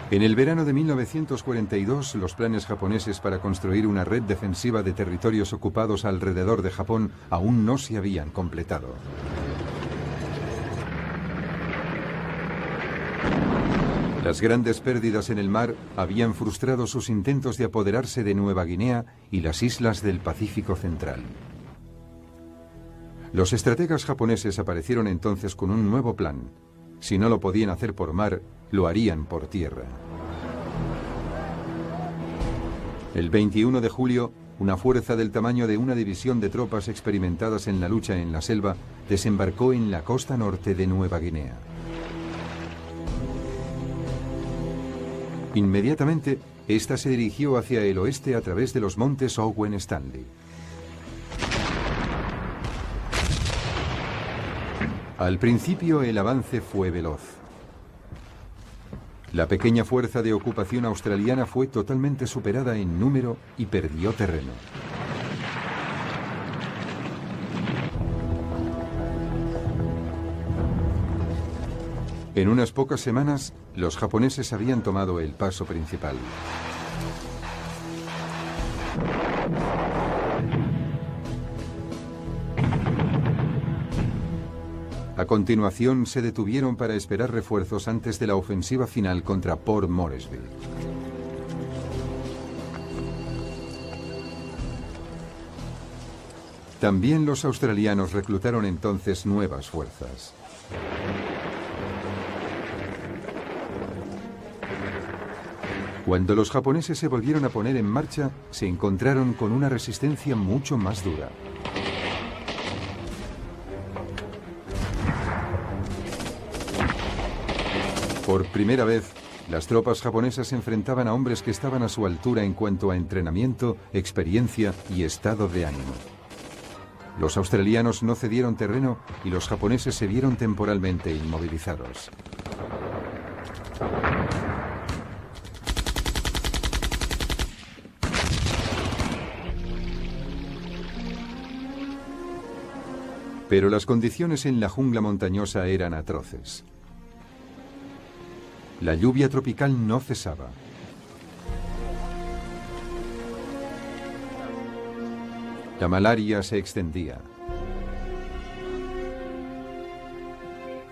En el verano de 1942, los planes japoneses para construir una red defensiva de territorios ocupados alrededor de Japón aún no se habían completado. Las grandes pérdidas en el mar habían frustrado sus intentos de apoderarse de Nueva Guinea y las islas del Pacífico Central. Los estrategas japoneses aparecieron entonces con un nuevo plan. Si no lo podían hacer por mar, lo harían por tierra. El 21 de julio, una fuerza del tamaño de una división de tropas experimentadas en la lucha en la selva desembarcó en la costa norte de Nueva Guinea. Inmediatamente, esta se dirigió hacia el oeste a través de los montes Owen Stanley. Al principio el avance fue veloz. La pequeña fuerza de ocupación australiana fue totalmente superada en número y perdió terreno. En unas pocas semanas, los japoneses habían tomado el paso principal. A continuación, se detuvieron para esperar refuerzos antes de la ofensiva final contra Port Moresby. También los australianos reclutaron entonces nuevas fuerzas. Cuando los japoneses se volvieron a poner en marcha, se encontraron con una resistencia mucho más dura. Por primera vez, las tropas japonesas se enfrentaban a hombres que estaban a su altura en cuanto a entrenamiento, experiencia y estado de ánimo. Los australianos no cedieron terreno y los japoneses se vieron temporalmente inmovilizados. Pero las condiciones en la jungla montañosa eran atroces. La lluvia tropical no cesaba. La malaria se extendía.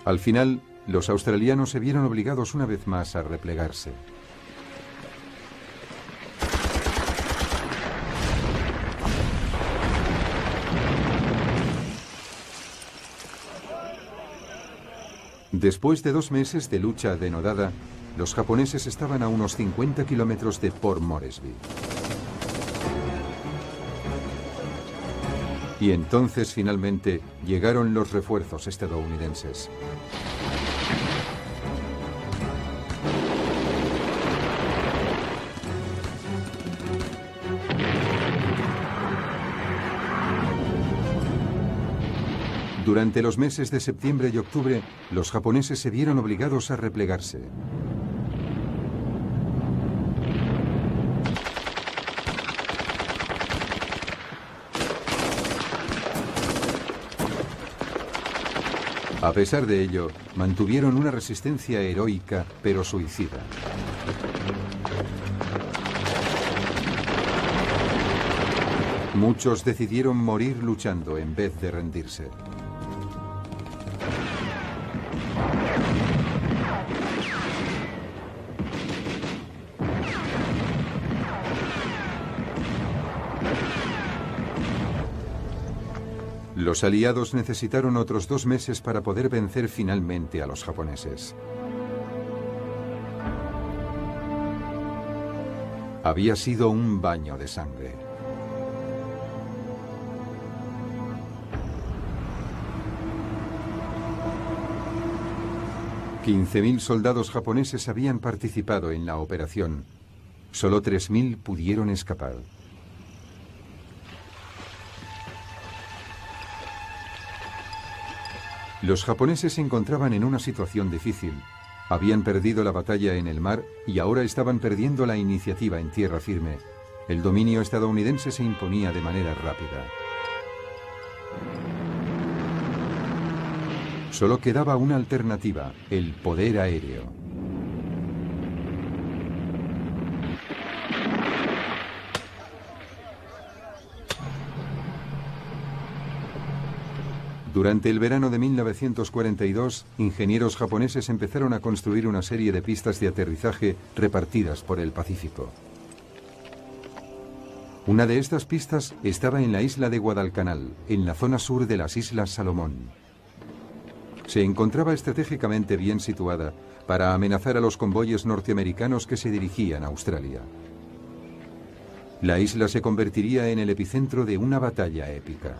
Al final, los australianos se vieron obligados una vez más a replegarse. Después de 2 meses de lucha denodada, los japoneses estaban a unos 50 kilómetros de Port Moresby. Y entonces finalmente llegaron los refuerzos estadounidenses. Durante los meses de septiembre y octubre, los japoneses se vieron obligados a replegarse. A pesar de ello, mantuvieron una resistencia heroica, pero suicida. Muchos decidieron morir luchando en vez de rendirse. Los aliados necesitaron otros 2 meses para poder vencer finalmente a los japoneses. Había sido un baño de sangre. $15.000 soldados japoneses habían participado en la operación. Solo 3.000 pudieron escapar. Los japoneses se encontraban en una situación difícil. Habían perdido la batalla en el mar y ahora estaban perdiendo la iniciativa en tierra firme. El dominio estadounidense se imponía de manera rápida. Solo quedaba una alternativa, el poder aéreo. Durante el verano de 1942, ingenieros japoneses empezaron a construir una serie de pistas de aterrizaje repartidas por el Pacífico. Una de estas pistas estaba en la isla de Guadalcanal, en la zona sur de las Islas Salomón. Se encontraba estratégicamente bien situada para amenazar a los convoyes norteamericanos que se dirigían a Australia. La isla se convertiría en el epicentro de una batalla épica.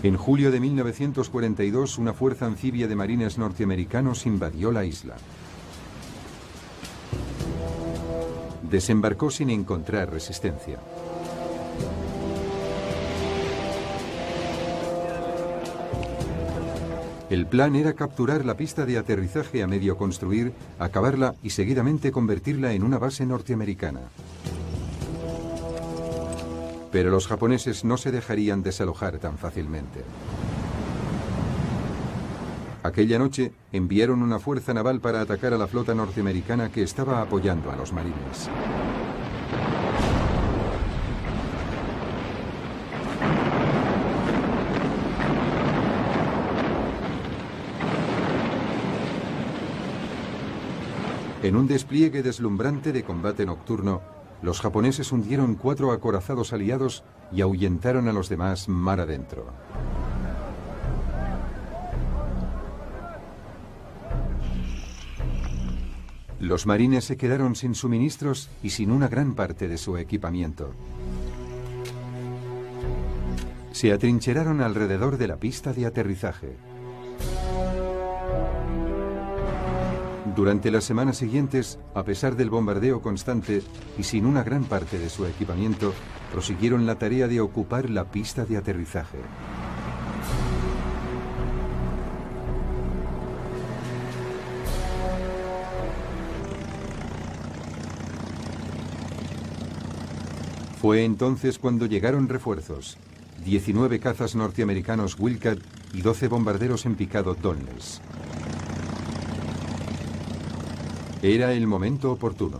En julio de 1942, una fuerza anfibia de marines norteamericanos invadió la isla. Desembarcó sin encontrar resistencia. El plan era capturar la pista de aterrizaje a medio construir, acabarla y seguidamente convertirla en una base norteamericana. Pero los japoneses no se dejarían desalojar tan fácilmente. Aquella noche enviaron una fuerza naval para atacar a la flota norteamericana que estaba apoyando a los marines. En un despliegue deslumbrante de combate nocturno, los japoneses hundieron 4 acorazados aliados y ahuyentaron a los demás mar adentro. Los marines se quedaron sin suministros y sin una gran parte de su equipamiento. Se atrincheraron alrededor de la pista de aterrizaje. Durante las semanas siguientes, a pesar del bombardeo constante y sin una gran parte de su equipamiento, prosiguieron la tarea de ocupar la pista de aterrizaje. Fue entonces cuando llegaron refuerzos: 19 cazas norteamericanos Wildcat y 12 bombarderos en picado Donnells. Era el momento oportuno.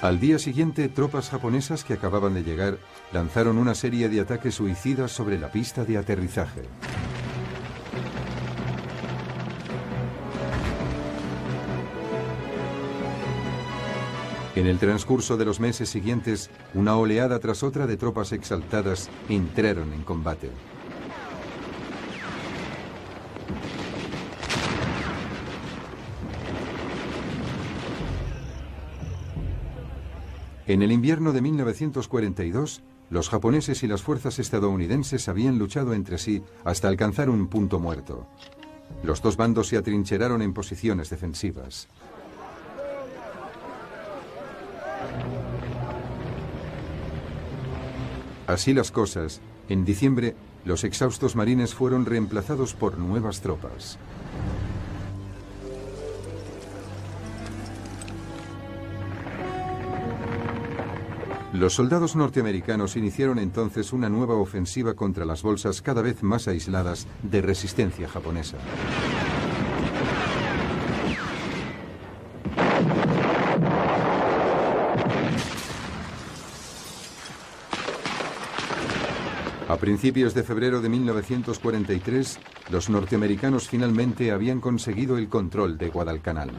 Al día siguiente, tropas japonesas que acababan de llegar lanzaron una serie de ataques suicidas sobre la pista de aterrizaje. En el transcurso de los meses siguientes, una oleada tras otra de tropas exaltadas entraron en combate. En el invierno de 1942, los japoneses y las fuerzas estadounidenses habían luchado entre sí hasta alcanzar un punto muerto. Los dos bandos se atrincheraron en posiciones defensivas. Así las cosas, en diciembre, los exhaustos marines fueron reemplazados por nuevas tropas. Los soldados norteamericanos iniciaron entonces una nueva ofensiva contra las bolsas cada vez más aisladas de resistencia japonesa. A principios de febrero de 1943, los norteamericanos finalmente habían conseguido el control de Guadalcanal.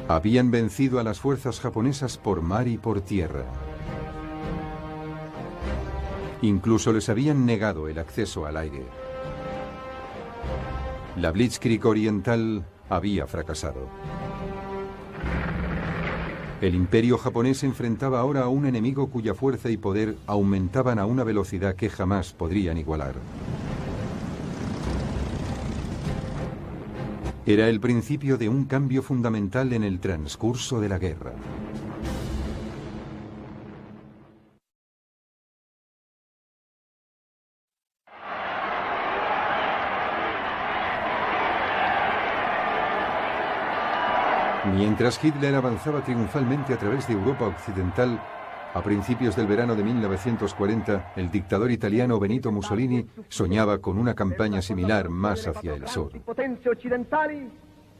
Habían vencido a las fuerzas japonesas por mar y por tierra. Incluso les habían negado el acceso al aire. La Blitzkrieg oriental había fracasado. El imperio japonés se enfrentaba ahora a un enemigo cuya fuerza y poder aumentaban a una velocidad que jamás podrían igualar. Era el principio de un cambio fundamental en el transcurso de la guerra. Mientras Hitler avanzaba triunfalmente a través de Europa occidental, A principios del verano de 1940, el dictador italiano Benito Mussolini soñaba con una campaña similar más hacia el sur.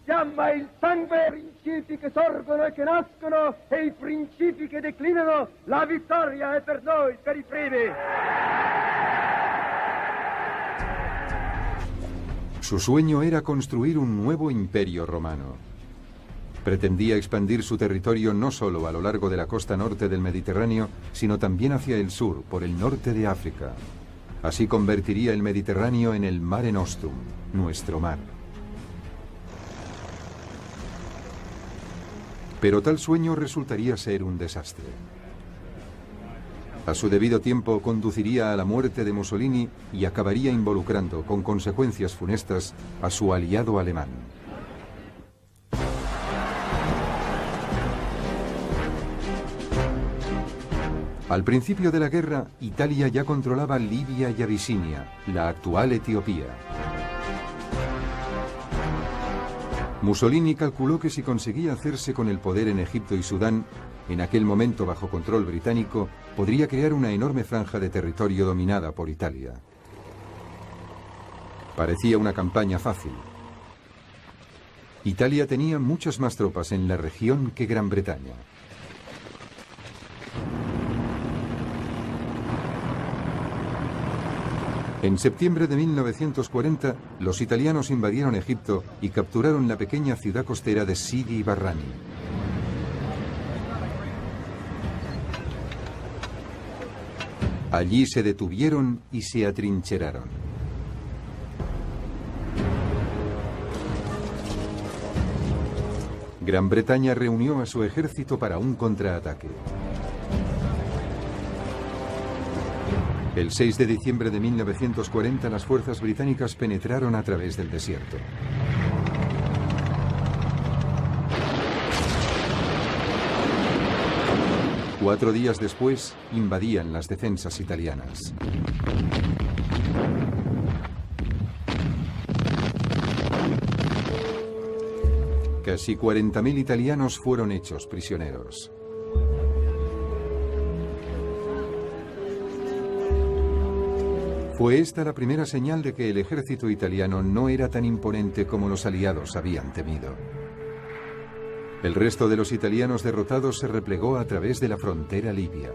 Chiama il sangue, principi che sorgono e che nascono e i principi che declinano. La vittoria è per noi, per i primi. Su sueño era construir un nuevo imperio romano. Pretendía expandir su territorio no solo a lo largo de la costa norte del Mediterráneo, sino también hacia el sur, por el norte de África. Así convertiría el Mediterráneo en el Mare Nostrum, nuestro mar. Pero tal sueño resultaría ser un desastre. A su debido tiempo conduciría a la muerte de Mussolini y acabaría involucrando con consecuencias funestas a su aliado alemán. Al principio de la guerra, Italia ya controlaba Libia y Abisinia, la actual Etiopía. Mussolini calculó que si conseguía hacerse con el poder en Egipto y Sudán, en aquel momento bajo control británico, podría crear una enorme franja de territorio dominada por Italia. Parecía una campaña fácil. Italia tenía muchas más tropas en la región que Gran Bretaña. En septiembre de 1940, los italianos invadieron Egipto y capturaron la pequeña ciudad costera de Sidi Barrani. Allí se detuvieron y se atrincheraron. Gran Bretaña reunió a su ejército para un contraataque. El 6 de diciembre de 1940 las fuerzas británicas penetraron a través del desierto. Cuatro días después, invadían las defensas italianas. Casi 40.000 italianos fueron hechos prisioneros. Fue esta la primera señal de que el ejército italiano no era tan imponente como los aliados habían temido. El resto de los italianos derrotados se replegó a través de la frontera libia.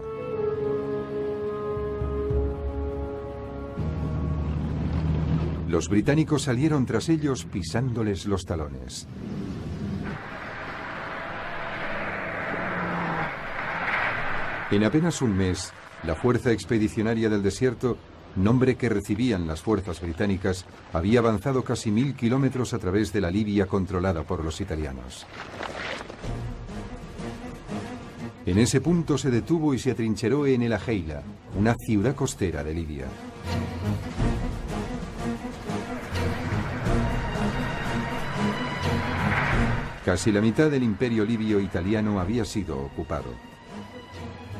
Los británicos salieron tras ellos pisándoles los talones. En apenas un mes, la Fuerza Expedicionaria del Desierto, nombre que recibían las fuerzas británicas, había avanzado casi 1000 kilómetros a través de la Libia controlada por los italianos. En ese punto se detuvo y se atrincheró en El Ajeila, una ciudad costera de Libia. Casi la mitad del imperio libio italiano había sido ocupado.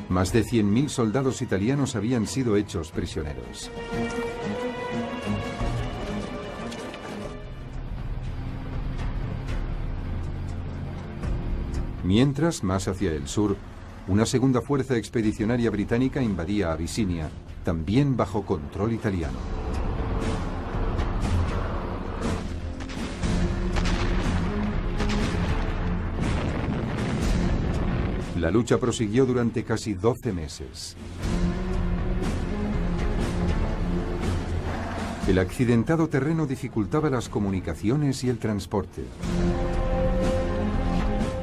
Más de 100.000 soldados italianos habían sido hechos prisioneros. Mientras, más hacia el sur, una segunda fuerza expedicionaria británica invadía Abisinia, también bajo control italiano. La lucha prosiguió durante casi 12 meses. El accidentado terreno dificultaba las comunicaciones y el transporte.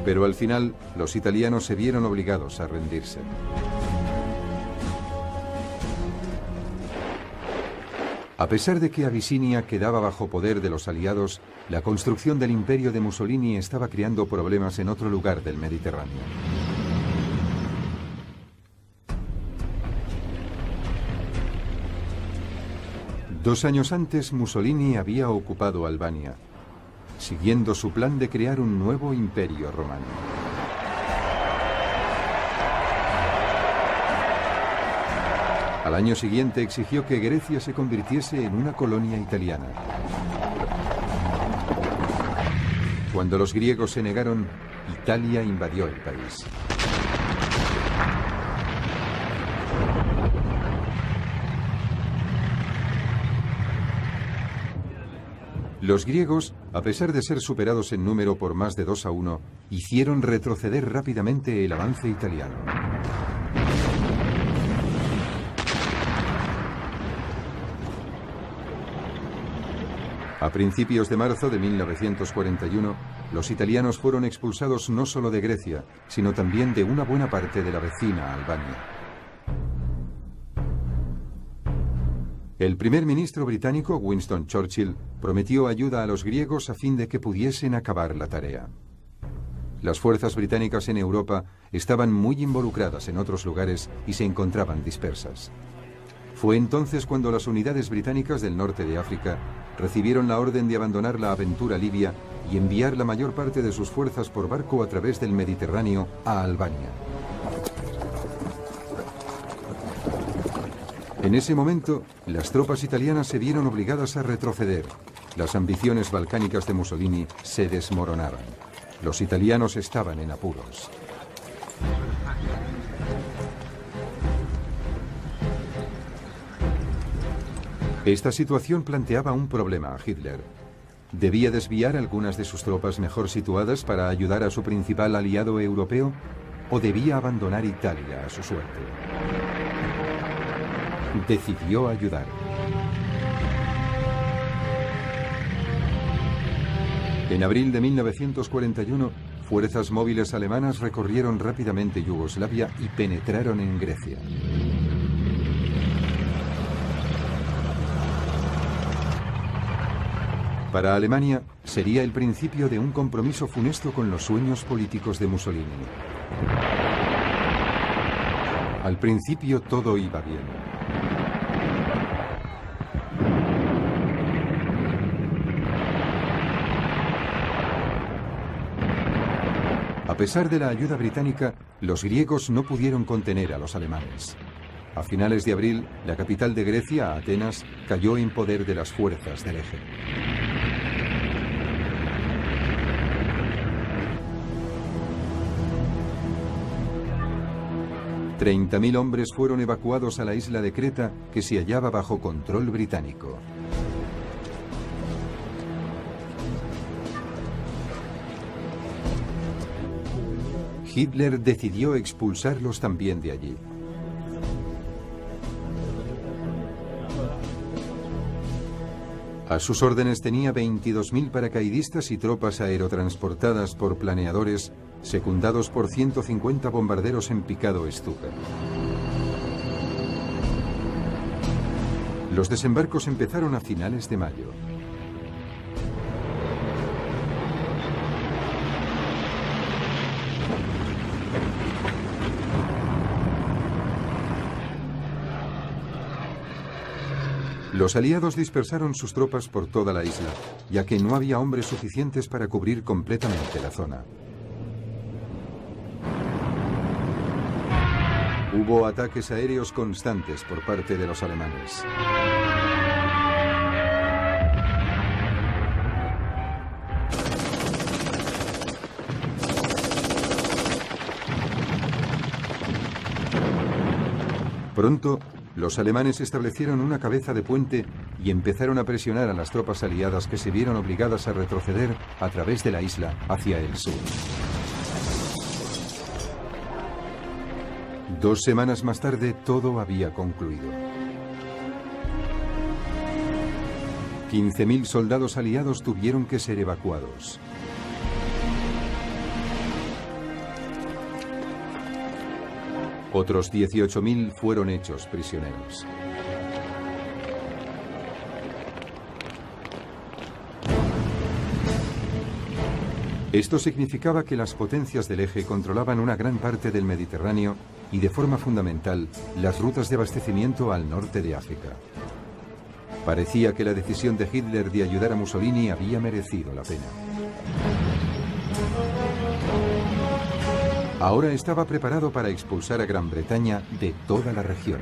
Pero al final, los italianos se vieron obligados a rendirse. A pesar de que Abisinia quedaba bajo poder de los aliados, la construcción del imperio de Mussolini estaba creando problemas en otro lugar del Mediterráneo. Dos años antes, Mussolini había ocupado Albania, siguiendo su plan de crear un nuevo imperio romano. Al año siguiente exigió que Grecia se convirtiese en una colonia italiana. Cuando los griegos se negaron, Italia invadió el país. Los griegos, a pesar de ser superados en número por más de 2-1, hicieron retroceder rápidamente el avance italiano. A principios de marzo de 1941, los italianos fueron expulsados no solo de Grecia, sino también de una buena parte de la vecina Albania. El primer ministro británico, Winston Churchill, prometió ayuda a los griegos a fin de que pudiesen acabar la tarea. Las fuerzas británicas en Europa estaban muy involucradas en otros lugares y se encontraban dispersas. Fue entonces cuando las unidades británicas del norte de África recibieron la orden de abandonar la aventura libia y enviar la mayor parte de sus fuerzas por barco a través del Mediterráneo a Albania. En ese momento, las tropas italianas se vieron obligadas a retroceder. Las ambiciones balcánicas de Mussolini se desmoronaban. Los italianos estaban en apuros. Esta situación planteaba un problema a Hitler. ¿Debía desviar algunas de sus tropas mejor situadas para ayudar a su principal aliado europeo? ¿O debía abandonar Italia a su suerte? Decidió ayudar. En abril de 1941, fuerzas móviles alemanas recorrieron rápidamente Yugoslavia y penetraron en Grecia. Para Alemania, sería el principio de un compromiso funesto con los sueños políticos de Mussolini. Al principio todo iba bien. A pesar de la ayuda británica, los griegos no pudieron contener a los alemanes. A finales de abril, la capital de Grecia, Atenas, cayó en poder de las fuerzas del Eje. $30.000 hombres fueron evacuados a la isla de Creta, que se hallaba bajo control británico. Hitler decidió expulsarlos también de allí. A sus órdenes tenía 22.000 paracaidistas y tropas aerotransportadas por planeadores, secundados por 150 bombarderos en picado Stuka. Los desembarcos empezaron a finales de mayo. Los aliados dispersaron sus tropas por toda la isla, ya que no había hombres suficientes para cubrir completamente la zona. Hubo ataques aéreos constantes por parte de los alemanes. Pronto, los alemanes establecieron una cabeza de puente y empezaron a presionar a las tropas aliadas que se vieron obligadas a retroceder a través de la isla hacia el sur. 2 semanas más tarde, todo había concluido. 15.000 soldados aliados tuvieron que ser evacuados. Otros 18.000 fueron hechos prisioneros. Esto significaba que las potencias del Eje controlaban una gran parte del Mediterráneo y, de forma fundamental, las rutas de abastecimiento al norte de África. Parecía que la decisión de Hitler de ayudar a Mussolini había merecido la pena. Ahora estaba preparado para expulsar a Gran Bretaña de toda la región.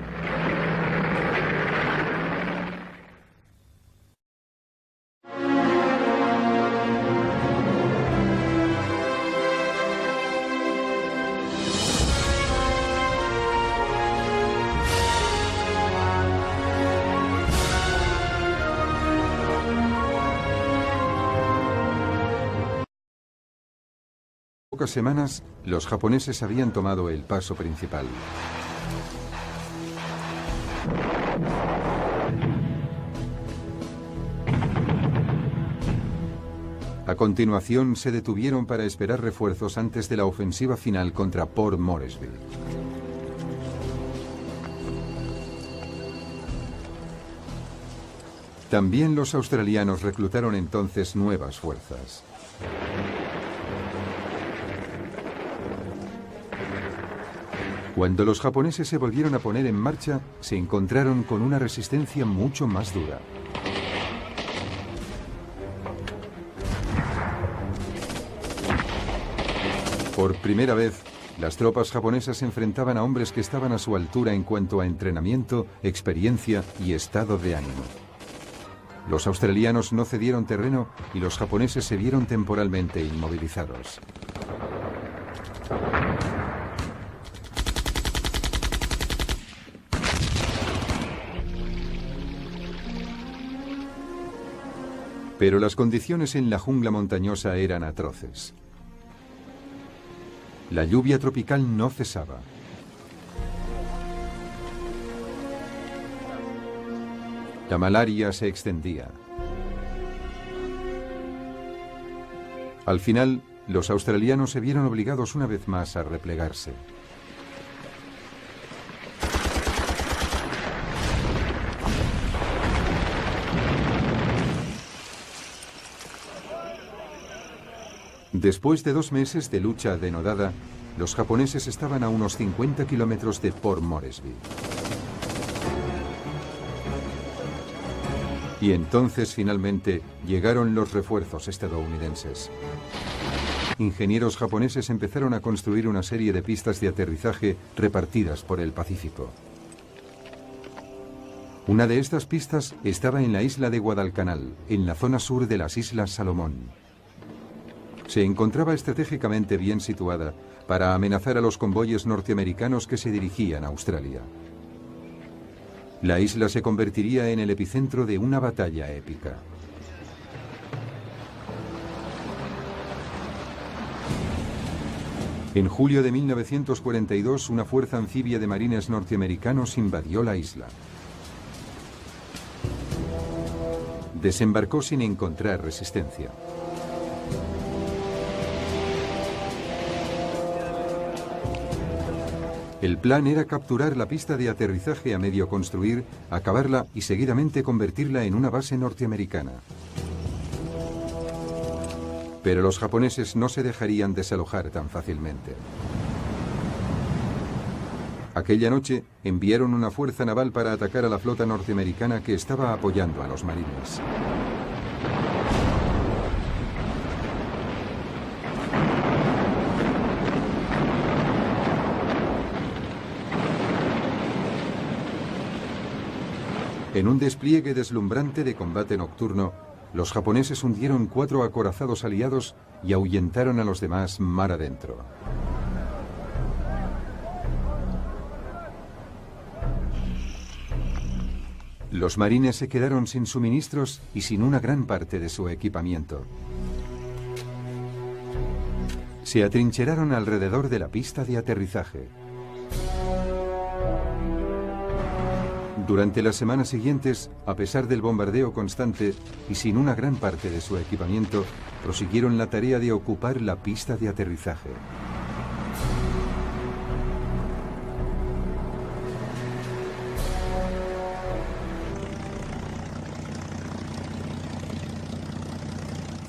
pocas semanas, los japoneses habían tomado el paso principal. A continuación, se detuvieron para esperar refuerzos antes de la ofensiva final contra Port Moresby. También los australianos reclutaron entonces nuevas fuerzas. Cuando los japoneses se volvieron a poner en marcha, se encontraron con una resistencia mucho más dura. Por primera vez, las tropas japonesas se enfrentaban a hombres que estaban a su altura en cuanto a entrenamiento, experiencia y estado de ánimo. Los australianos no cedieron terreno y los japoneses se vieron temporalmente inmovilizados. Pero las condiciones en la jungla montañosa eran atroces. La lluvia tropical no cesaba. La malaria se extendía. Al final, los australianos se vieron obligados una vez más a replegarse. Después de 2 meses de lucha denodada, los japoneses estaban a unos 50 kilómetros de Port Moresby. Y entonces finalmente llegaron los refuerzos estadounidenses. Ingenieros japoneses empezaron a construir una serie de pistas de aterrizaje repartidas por el Pacífico. Una de estas pistas estaba en la isla de Guadalcanal, en la zona sur de las Islas Salomón. Se encontraba estratégicamente bien situada para amenazar a los convoyes norteamericanos que se dirigían a Australia. La isla se convertiría en el epicentro de una batalla épica. En julio de 1942, una fuerza anfibia de marines norteamericanos invadió la isla. Desembarcó sin encontrar resistencia. El plan era capturar la pista de aterrizaje a medio construir, acabarla y seguidamente convertirla en una base norteamericana. Pero los japoneses no se dejarían desalojar tan fácilmente. Aquella noche enviaron una fuerza naval para atacar a la flota norteamericana que estaba apoyando a los marines. En un despliegue deslumbrante de combate nocturno, los japoneses hundieron 4 acorazados aliados y ahuyentaron a los demás mar adentro. Los marines se quedaron sin suministros y sin una gran parte de su equipamiento. Se atrincheraron alrededor de la pista de aterrizaje. Durante las semanas siguientes, a pesar del bombardeo constante y sin una gran parte de su equipamiento, prosiguieron la tarea de ocupar la pista de aterrizaje.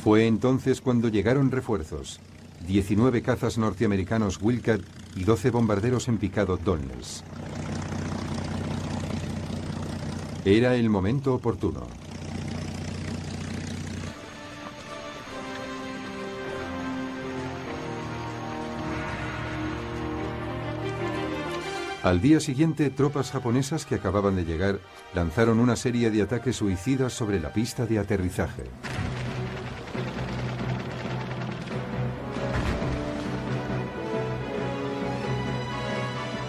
Fue entonces cuando llegaron refuerzos: 19 cazas norteamericanos Wildcat y 12 bombarderos en picado Donnells. Era el momento oportuno. Al día siguiente, tropas japonesas que acababan de llegar lanzaron una serie de ataques suicidas sobre la pista de aterrizaje.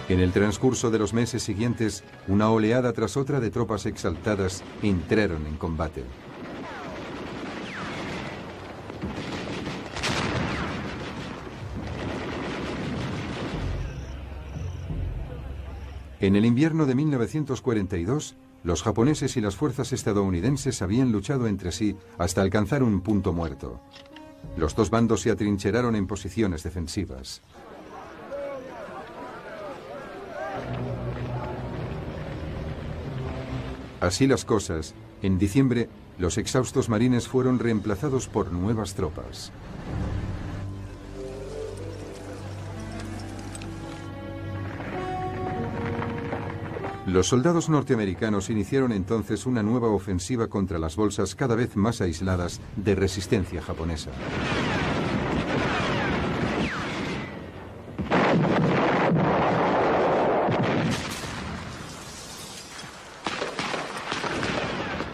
En el transcurso de los meses siguientes, una oleada tras otra de tropas exaltadas entraron en combate. En el invierno de 1942, los japoneses y las fuerzas estadounidenses habían luchado entre sí hasta alcanzar un punto muerto. Los dos bandos se atrincheraron en posiciones defensivas. Así las cosas, en diciembre, los exhaustos marines fueron reemplazados por nuevas tropas. Los soldados norteamericanos iniciaron entonces una nueva ofensiva contra las bolsas cada vez más aisladas de resistencia japonesa.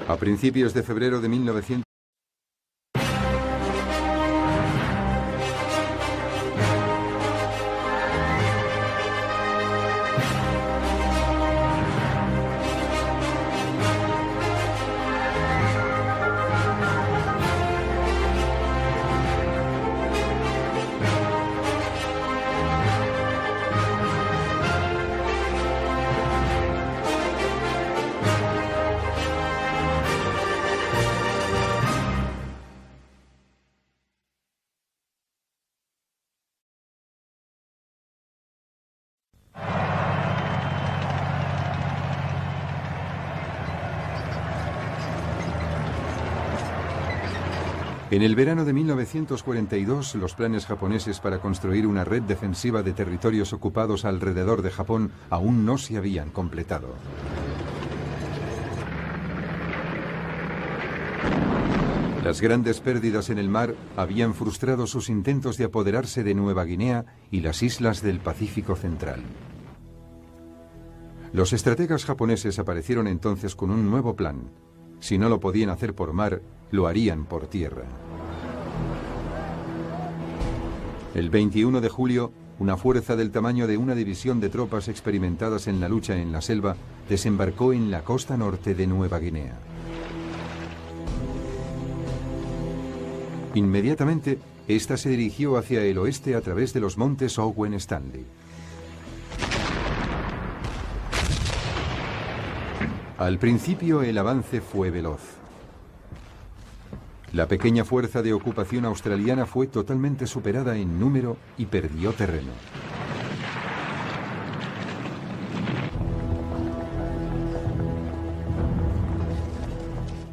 A principios de febrero de 1900, en el verano de 1942, los planes japoneses para construir una red defensiva de territorios ocupados alrededor de Japón aún no se habían completado. Las grandes pérdidas en el mar habían frustrado sus intentos de apoderarse de Nueva Guinea y las islas del Pacífico Central. Los estrategas japoneses aparecieron entonces con un nuevo plan. Si no lo podían hacer por mar, lo harían por tierra. El 21 de julio, una fuerza del tamaño de una división de tropas experimentadas en la lucha en la selva desembarcó en la costa norte de Nueva Guinea. Inmediatamente, esta se dirigió hacia el oeste a través de los montes Owen Stanley. Al principio el avance fue veloz. La pequeña fuerza de ocupación australiana fue totalmente superada en número y perdió terreno.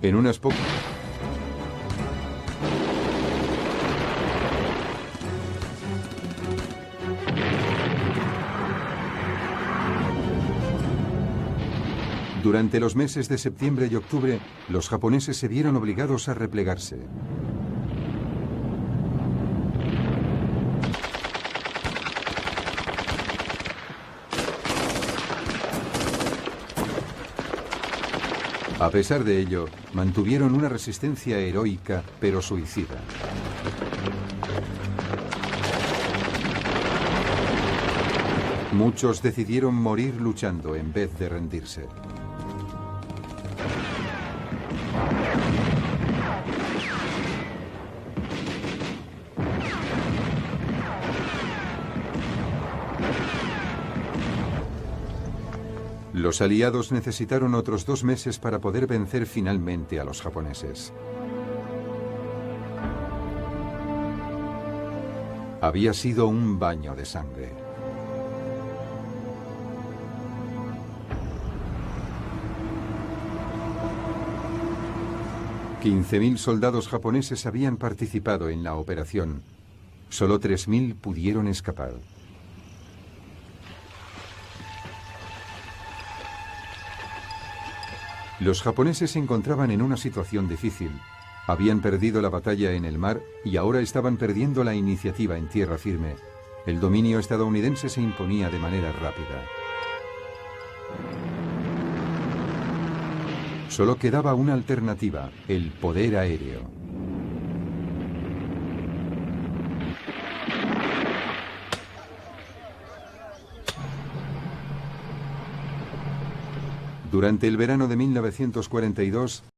En unas pocas... Durante los meses de septiembre y octubre, los japoneses se vieron obligados a replegarse. A pesar de ello, mantuvieron una resistencia heroica, pero suicida. Muchos decidieron morir luchando en vez de rendirse. Los aliados necesitaron otros 2 meses para poder vencer finalmente a los japoneses. Había sido un baño de sangre. $15.000 soldados japoneses habían participado en la operación. Solo 3.000 pudieron escapar. Los japoneses se encontraban en una situación difícil. Habían perdido la batalla en el mar y ahora estaban perdiendo la iniciativa en tierra firme. El dominio estadounidense se imponía de manera rápida. Solo quedaba una alternativa, el poder aéreo. Durante el verano de 1942,